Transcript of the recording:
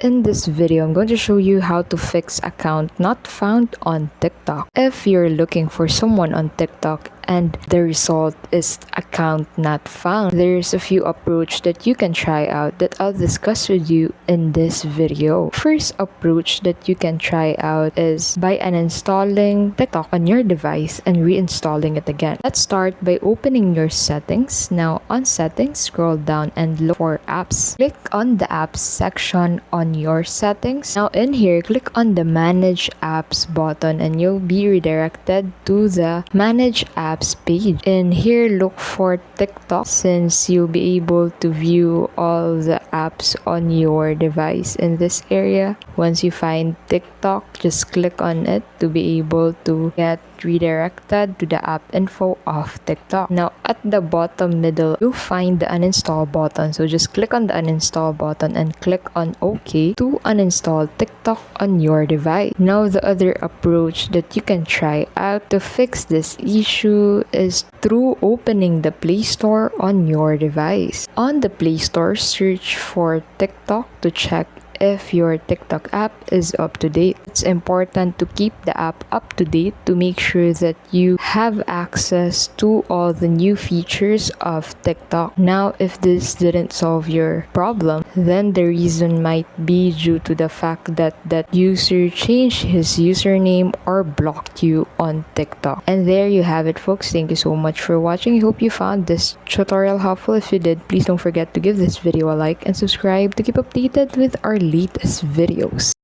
In this video, I'm going to show you how to fix account not found on TikTok. If you're looking for someone on TikTok and the result is account not found, there's a few approach that you can try out that I'll discuss with you in this video. First approach that you can try out is by uninstalling TikTok on your device and reinstalling it again. Let's start by opening your settings. Now on settings, scroll down and look for apps. Click on the apps section on your settings. Now in here, click on the manage apps button and you'll be redirected to the manage apps page. In here, look for TikTok since you'll be able to view all the apps on your device in this area. Once you find TikTok, just click on it to be able to get redirected to the app info of TikTok. Now at the bottom middle, you'll find the uninstall button. So just click on the uninstall button and click on OK to uninstall TikTok on your device. Now the other approach that you can try out to fix this issue is through opening the Play Store on your device. On the Play Store, search for TikTok to check if your TikTok app is up to date. It's important to keep the app up to date to make sure that you have access to all the new features of TikTok. Now, if this didn't solve your problem, then the reason might be due to the fact that that user changed his username or blocked you on TikTok. And there you have it, folks. Thank you so much for watching. I hope you found this tutorial helpful. If you did, please don't forget to give this video a like and subscribe to keep updated with our latest videos.